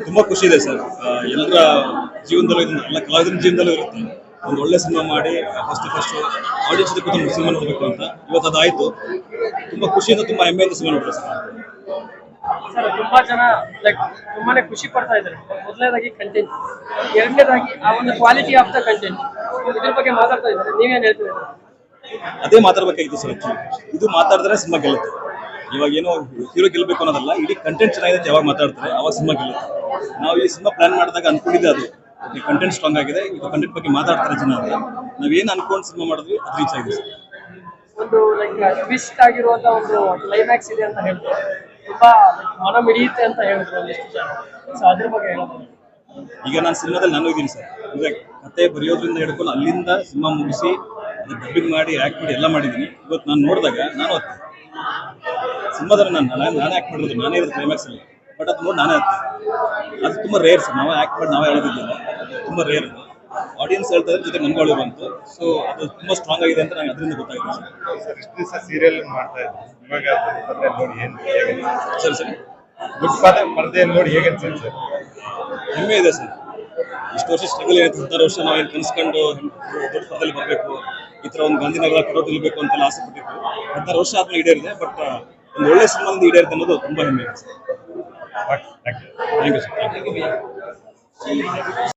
ತುಂಬಾ ಖುಷಿ ಇದೆ ಸರ್. ಎಲ್ಲರ ಜೀವನದಲ್ಲೂ ಎಲ್ಲ ಕಲಾವಿದರ ಜೀವನದಲ್ಲೂ ಇರುತ್ತೆ ಒಂದು ಒಳ್ಳೆ ಸಿನಿಮಾ ಮಾಡಿ ಫಸ್ಟ್ ಆಡಿಯನ್ಸ್ ಜೊತೆ ಕೂತ್ಕೊಂಡು ಸಿನಿಮಾ ನೋಡಬೇಕು ಅಂತ. ಇವತ್ತು ಅದಾಯ್ತು. ತುಂಬಾ ಖುಷಿಯಿಂದ ತುಂಬಾ ಹೆಮ್ಮೆಯಿಂದ ಸಿನಿಮಾ ನೋಡ್ತಾರೆ ಸರ್. ತುಂಬಾ ಜನ ತುಂಬಾನೇ ಖುಷಿ ಪಡ್ತಾ ಇದ್ದಾರೆ. ಮೊದಲನೇದಾಗಿ ಕಂಟೆಂಟ್, ಎರಡನೇದಾಗಿ ಆ ಒಂದು ಕ್ವಾಲಿಟಿ ಆಫ್ ದ ಕಂಟೆಂಟ್, ಇದ್ರ ಬಗ್ಗೆ ಮಾತಾಡ್ತಾ ಇದ್ದಾರೆ. ನೀವೇನ್ ಹೇಳ್ತೀರಾ? ಅದೇ ಮಾತಾಡ್ಬೇಕಾಗಿತ್ತು ಸರ್. ಇದು ಮಾತಾಡಿದ್ರೆ ಸಿನಿಮಾ ಗೆಲ್ಲುತ್ತೆ. ಇವಾಗ ಏನೋ ಹೀರೋ ಗೆಲ್ಲಬೇಕು ಅನ್ನೋದಲ್ಲ, ಇಡೀ ಕಂಟೆಂಟ್ ಚೆನ್ನಾಗಿದೆ ಯಾವಾಗ ಮಾತಾಡ್ತಾರೆ ಅವಾಗ ಸಿನಿಮಾ ಗೆಲ್ಲುತ್ತೆ. ನಾವು ಈ ಸಿನಿಮಾ ಪ್ಲಾನ್ ಮಾಡಿದಾಗ ಅನ್ಕೊಂಡಿದ್ದೆ ಅದು ಈ ಕಂಟೆಂಟ್ ಸ್ಟ್ರಾಂಗ್ ಆಗಿದೆ, ಇದು ಕಂಟೆಂಟ್ ಬಗ್ಗೆ ಮಾತಾಡ್ತಾರೆ ಜನ ಅಂತ. ನಾವೇನು ಅನ್ಕೊಂಡು ಸಿನಿಮಾ ಮಾಡಿದ್ವಿ ಅದು ರೀಚ್ ಆಗಿದೆ ಸರ್. ಒಂದು ಟ್ವಿಸ್ಟ್ ಆಗಿರುವಂತ ಒಂದು ಕ್ಲೈಮ್ಯಾಕ್ಸ್ ಇದೆ ಅಂತ ಹೇಳ್ತಾರೆ. ತುಂಬಾ ಮನ ಮಿಡಿಯುತ್ತೆ ಅಂತ ಹೇಳಿದ್ರು ಒಂದಿಷ್ಟು ಜನ. ಸೊ ಅದ್ರ ಬಗ್ಗೆ ಹೇಳೋದು. ಈಗ ನಾನು ಸಿನಿಮಾದಲ್ಲಿ ನಾನು ಇದ್ದೀನಿ ಸರ್. ಈಗ ಕತೆ ಬರೆಯೋದ್ರಿಂದ ಹಿಡ್ಕೊಂಡು ಅಲ್ಲಿಂದ ಸಿನಿಮಾ ಮುಗಿಸಿ ಅದು ಡಬ್ಬಿಂಗ್ ಮಾಡಿ ಆ್ಯಕ್ಟ್ ಮಾಡಿ ಎಲ್ಲ ಮಾಡಿದ್ದೀನಿ. ಇವತ್ತು ನಾನು ನೋಡಿದಾಗ ನಾನು ಸಿನಿಮಾದಲ್ಲಿ ನಾನೇ ಆ್ಯಕ್ಟ್ ಮಾಡಿರೋದು, ನಾನೇ ಇರೋದು ಕ್ಲೈಮ್ಯಾಕ್ಸ್ ಅಲ್ಲಿ. ಬಟ್ ಅದು ನೋಡಿ ನಾನೇ ಆಗ್ತದೆ. ಅದು ತುಂಬ ರೇರ್ ಸರ್. ನಾವೇ ಆ್ಯಕ್ಟ್ ಮಾಡಿ ನಾವೇ ಹೇಳೋದಿಲ್ಲ, ತುಂಬ ರೇರ್. ಆಡಿಯನ್ಸ್ ಹೇಳ್ತಾ ಇದ್ರೆ ಜೊತೆ ನನ್ಗಳು ಬಂತು. ಸೊ ಅದು ತುಂಬಾ ಸ್ಟ್ರಾಂಗ್ ಆಗಿದೆ ಅಂತ ನಂಗೆ ಅದರಿಂದ ಗೊತ್ತಾಗಿದೆ ಸರ್. ಇಷ್ಟು ದಿವಸ ಸೀರಿಯಲ್ ಮಾಡ್ತಾ ಇದ್ದೆ, ಇವಾಗ ನೋಡಿ ಏನು ಸರಿ ಸರಿ ಗುಡ್ ಪರದೆಯಲ್ಲಿ ನೋಡಿ ಹೇಗೆ ಸರ್? ಹೆಮ್ಮೆ ಇದೆ ಸರ್. ಇಷ್ಟು ವರ್ಷ ಸ್ಟ್ರಗಲ್ ಏನಾಯ್ತು, 16 ವರ್ಷ ನಾವೇನು ಕನ್ಸ್ಕೊಂಡು ದೊಡ್ಡ ಪರದಲ್ಲಿ ಬರಬೇಕು, ಈ ಥರ ಒಂದು ಗಾಂಧಿನಗರ ಕೊಡೋ ಇರಬೇಕು ಅಂತೆಲ್ಲ ಆಸೆ ಪಟ್ಟಿತ್ತು. 16 ವರ್ಷ ಆದ್ಮೇಲೆ ಈಡೇರಿದೆ. ಬಟ್ ಒಂದು ಒಳ್ಳೆ ಸಿನಿಮಾದಿಂದ ಈಡೇರಿದೆ ಅನ್ನೋದು ತುಂಬಾ ಹೆಮ್ಮೆ ಇದೆ ಸರ್. Thank you sir.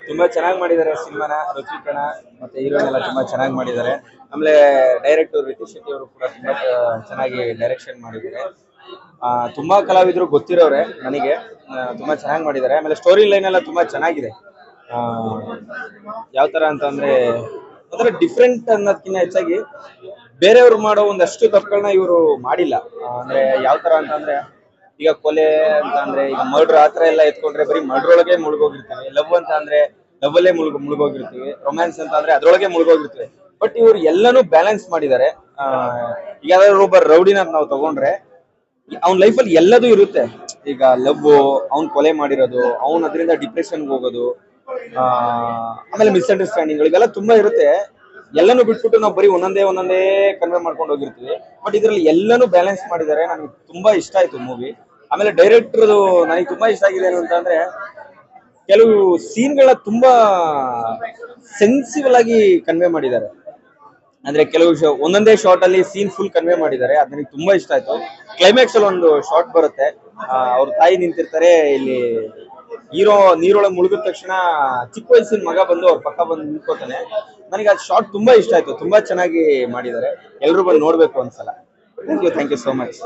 ತುಂಬಾ ಚೆನ್ನಾಗಿ ಮಾಡಿದ್ದಾರೆ ಸಿನಿಮಾನ. ರುಚಿಕಣ ಮತ್ತೆ ಹೀರೋಯಿನ್ ಎಲ್ಲ ತುಂಬಾ ಚೆನ್ನಾಗಿ ಮಾಡಿದ್ದಾರೆ. ಆಮೇಲೆ ಡೈರೆಕ್ಟರ್ ರಿತೇಶ್ ಶೆಟ್ಟಿ ಅವರು ಕೂಡ ತುಂಬಾ ಚೆನ್ನಾಗಿ ಡೈರೆಕ್ಷನ್ ಮಾಡಿದ್ದಾರೆ. ತುಂಬಾ ಕಲಾವಿದರು ಗೊತ್ತಿರೋರೆ ನನಗೆ. ತುಂಬಾ ಚೆನ್ನಾಗಿ ಮಾಡಿದ್ದಾರೆ. ಆಮೇಲೆ ಸ್ಟೋರಿ ಲೈನ್ ಎಲ್ಲ ತುಂಬಾ ಚೆನ್ನಾಗಿದೆ. ಯಾವ ತರ ಅಂತಂದ್ರೆ ಅದರ ಡಿಫ್ರೆಂಟ್ ಅನ್ನೋದಕ್ಕಿಂತ ಹೆಚ್ಚಾಗಿ ಬೇರೆಯವ್ರು ಮಾಡೋ ಒಂದಷ್ಟು ತಪ್ಪುಗಳನ್ನ ಇವರು ಮಾಡಿಲ್ಲ. ಅಂದ್ರೆ ಯಾವ ತರ ಅಂತಂದ್ರೆ ಈಗ ಕೊಲೆ ಅಂತ ಅಂದ್ರೆ ಈಗ ಮರ್ಡರ್ ಆತರ ಎಲ್ಲ ಎತ್ಕೊಂಡ್ರೆ ಬರೀ ಮರ್ಡರ್ ಒಳಗೆ ಮುಳುಗೋಗಿರ್ತೀವಿ. ಲವ್ ಅಂತ ಅಂದ್ರೆ ಲವ್ ಅಲ್ಲೇ ಮುಳುಗೋಗಿರ್ತೀವಿ. ರೊಮ್ಯಾನ್ಸ್ ಅಂತ ಅಂದ್ರೆ ಅದ್ರೊಳಗೆ ಮುಳುಗೋಗಿರ್ತೀವಿ. ಬಟ್ ಇವ್ರು ಎಲ್ಲಾನು ಬ್ಯಾಲೆನ್ಸ್ ಮಾಡಿದ್ದಾರೆ. ಈಗ ಯಾವ್ದಾದ್ರು ಒಬ್ಬ ರೌಡಿನ ನಾವು ತಗೊಂಡ್ರೆ ಅವ್ನ ಲೈಫಲ್ಲಿ ಎಲ್ಲದೂ ಇರುತ್ತೆ. ಈಗ ಲವ್, ಅವ್ನ್ ಕೊಲೆ ಮಾಡಿರೋದು, ಅವ್ನ್ ಅದರಿಂದ ಡಿಪ್ರೆಷನ್ಗೆ ಹೋಗೋದು, ಆಮೇಲೆ ಮಿಸ್ಅಂಡರ್ಸ್ಟ್ಯಾಂಡಿಂಗ್ ಇವೆಲ್ಲ ತುಂಬಾ ಇರುತ್ತೆ. ಎಲ್ಲಾನು ಬಿಟ್ಬಿಟ್ಟು ನಾವು ಬರೀ ಒಂದೊಂದೇ ಕನ್ವೆ ಮಾಡ್ಕೊಂಡು ಹೋಗಿರ್ತೀವಿ. ಬಟ್ ಇದ್ರಲ್ಲಿ ಎಲ್ಲಾನು ಬ್ಯಾಲೆನ್ಸ್ ಮಾಡಿದ್ದಾರೆ. ನನಗೆ ತುಂಬಾ ಇಷ್ಟ ಆಯ್ತು ಮೂವಿ. ಆಮೇಲೆ ಡೈರೆಕ್ಟರ್ ನನಗೆ ತುಂಬಾ ಇಷ್ಟ ಆಗಿದೆ ಏನು ಅಂತಂದ್ರೆ ಕೆಲವು ಸೀನ್ಗಳನ್ನ ತುಂಬಾ ಸೆನ್ಸಿಬಲ್ ಆಗಿ ಕನ್ವೆ ಮಾಡಿದ್ದಾರೆ. ಅಂದ್ರೆ ಕೆಲವು ಒಂದೊಂದೇ ಶಾರ್ಟ್ ಅಲ್ಲಿ ಸೀನ್ ಫುಲ್ ಕನ್ವೆ ಮಾಡಿದ್ದಾರೆ. ಅದು ನನಗೆ ತುಂಬಾ ಇಷ್ಟ ಆಯ್ತು. ಕ್ಲೈಮ್ಯಾಕ್ಸ್ ಅಲ್ಲಿ ಒಂದು ಶಾರ್ಟ್ ಬರುತ್ತೆ, ಅವ್ರ ತಾಯಿ ನಿಂತಿರ್ತಾರೆ, ಇಲ್ಲಿ ಹೀರೋ ನೀರೊಳಗೆ ಮುಳುಗಿದ ತಕ್ಷಣ ಚಿಕ್ಕ ವಯಸ್ಸಿನ ಮಗ ಬಂದು ಅವ್ರ ಪಕ್ಕ ಬಂದು ನಿಂತ್ಕೋತಾನೆ. ನನಗೆ ಅದು ಶಾರ್ಟ್ ತುಂಬಾ ಇಷ್ಟ ಆಯ್ತು. ತುಂಬಾ ಚೆನ್ನಾಗಿ ಮಾಡಿದ್ದಾರೆ. ಎಲ್ಲರೂ ಬಂದು ನೋಡ್ಬೇಕು ಒಂದ್ಸಲ. Thank you so much.